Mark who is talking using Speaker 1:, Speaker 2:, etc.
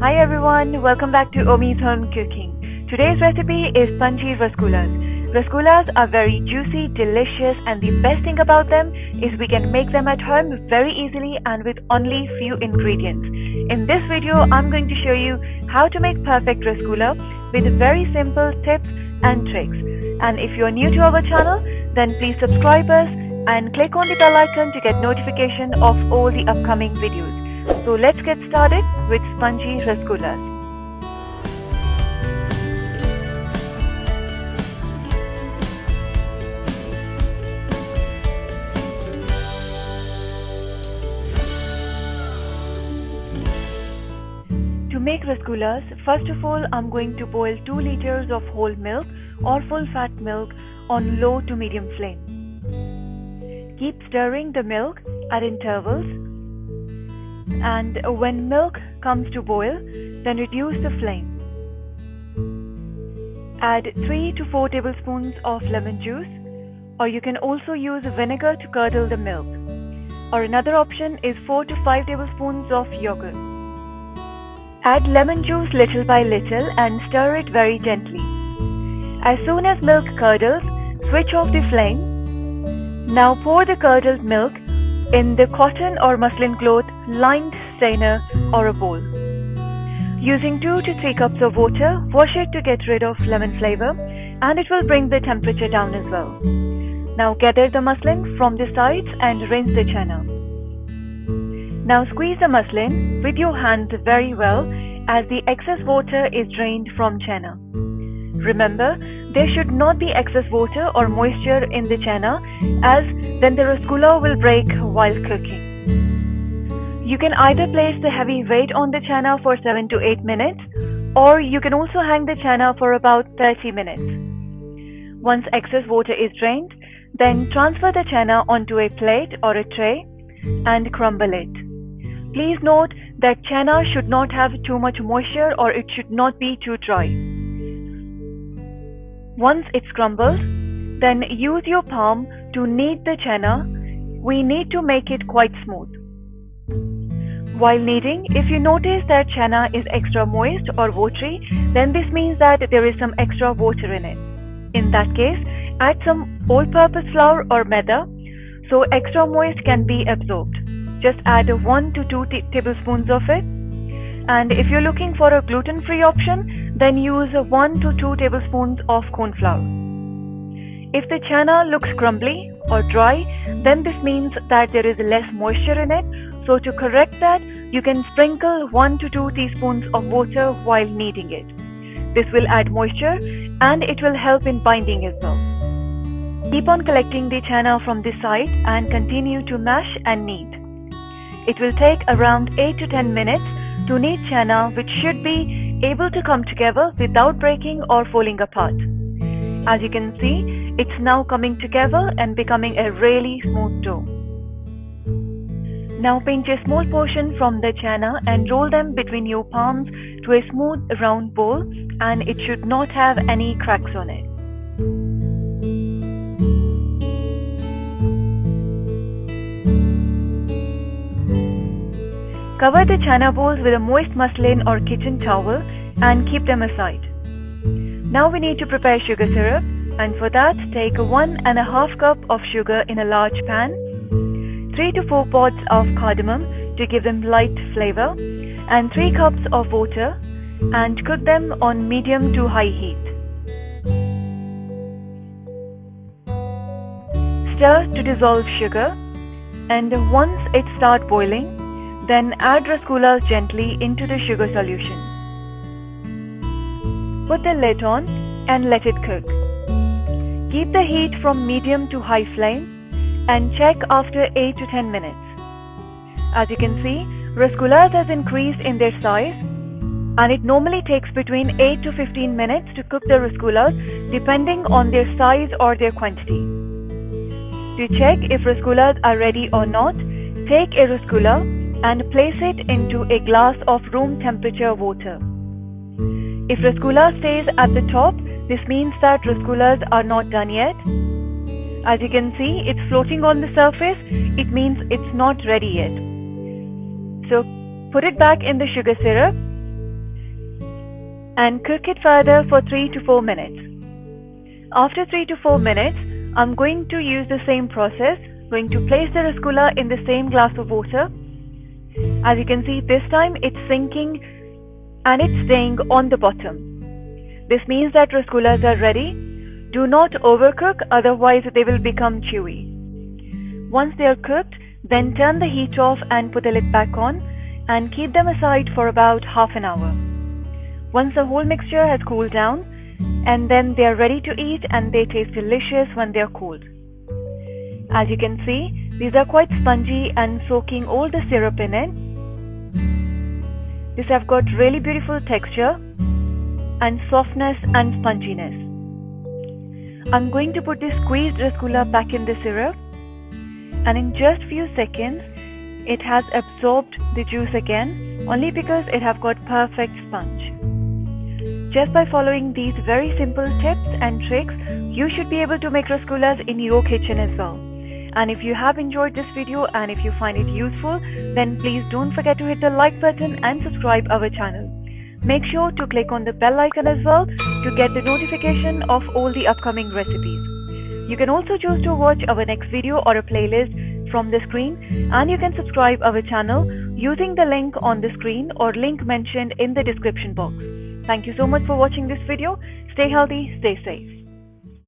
Speaker 1: Hi everyone, welcome back to Omi's Home Cooking. Today's recipe is spongy rasgullas. Rasgullas are very juicy, delicious, and the best thing about them is we can make them at home very easily and with only few ingredients. In this video, I'm going to show you how to make perfect rasgulla with very simple tips and tricks. And if you're new to our channel, then please subscribe us and click on the bell icon to get notification of all the upcoming videos. So let's get started with spongy rasgullas. To make rasgullas, first of all I'm going to boil 2 liters of whole milk or full fat milk on low to medium flame. Keep stirring the milk at intervals, and when milk comes to boil, then reduce the flame. Add 3 to 4 tablespoons of lemon juice, or you can also use vinegar to curdle the milk. Or another option is 4 to 5 tablespoons of yogurt. Add lemon juice little by little and stir it very gently. As soon as milk curdles, switch off the flame. Now pour the curdled milk in the cotton or muslin cloth lined strainer or a bowl. Using 2 to 3 cups of water, wash it to get rid of lemon flavor, and it will bring the temperature down as well. Now gather the muslin from the sides and rinse the chenna. Now squeeze the muslin with your hands very well as the excess water is drained from chenna. Remember, there should not be excess water or moisture in the chenna, as then the rasgulla will break while cooking. You can either place the heavy weight on the chenna for 7 to 8 minutes, or you can also hang the chenna for about 30 minutes. Once excess water is drained, then transfer the chenna onto a plate or a tray and crumble it. Please note that chenna should not have too much moisture or it should not be too dry. Once it's crumbled, then use your palm to knead the chenna. We need to make it quite smooth. While kneading, if you notice that chenna is extra moist or watery, then this means that there is some extra water in it. In that case, add some all-purpose flour or maida so extra moist can be absorbed. Just add 1 to 2 tablespoons of it. And if you're looking for a gluten-free option, then use 1 to 2 tablespoons of corn flour. If the chenna looks crumbly or dry, then this means that there is less moisture in it. So to correct that, you can sprinkle 1 to 2 teaspoons of water while kneading it. This will add moisture and it will help in binding as well. Keep on collecting the chenna from this side and continue to mash and knead. It will take around 8 to 10 minutes to knead chenna, which should be able to come together without breaking or falling apart. As you can see, it's now coming together and becoming a really smooth dough. Now pinch a small portion from the chenna and roll them between your palms to a smooth round ball, and it should not have any cracks on it. Cover the chenna balls with a moist muslin or kitchen towel and keep them aside. Now we need to prepare sugar syrup, and for that take 1½ cup of sugar in a large pan, 3 to 4 pods of cardamom to give them light flavor, and 3 cups of water, and cook them on medium to high heat. Stir to dissolve sugar, and once it starts boiling, then add rasgullas gently into the sugar solution. Put the lid on and let it cook. Keep the heat from medium to high flame and check after 8 to 10 minutes. As you can see, rasgullas has increased in their size, and it normally takes between 8 to 15 minutes to cook the rasgullas depending on their size or their quantity. To check if rasgullas are ready or not, take a rasgulla and place it into a glass of room temperature water. If rasgulla stays at the top, this means that rasgullas are not done yet. As you can see, it's floating on the surface. It means it's not ready yet. So put it back in the sugar syrup and cook it further for 3 to 4 minutes. After 3 to 4 minutes, I'm going to use the same process, going to place the rasgulla in the same glass of water. As you can see, this time it's sinking and it's staying on the bottom. This means that rasgullas are ready. Do not overcook, otherwise they will become chewy. Once they are cooked, then turn the heat off and put the lid back on and keep them aside for about half an hour. Once the whole mixture has cooled down, and then they are ready to eat and they taste delicious when they are cold. As you can see, these are quite spongy and soaking all the syrup in it. These have got really beautiful texture and softness and sponginess. I'm going to put this squeezed rasgulla back in the syrup, and in just few seconds it has absorbed the juice again, only because it have got perfect sponge. Just by following these very simple tips and tricks, you should be able to make rasgullas in your kitchen as well. And if you have enjoyed this video and if you find it useful, then please don't forget to hit the like button and subscribe our channel. Make sure to click on the bell icon as well to get the notification of all the upcoming recipes. You can also choose to watch our next video or a playlist from the screen, and you can subscribe our channel using the link on the screen or link mentioned in the description box. Thank you so much for watching this video. Stay healthy, stay safe.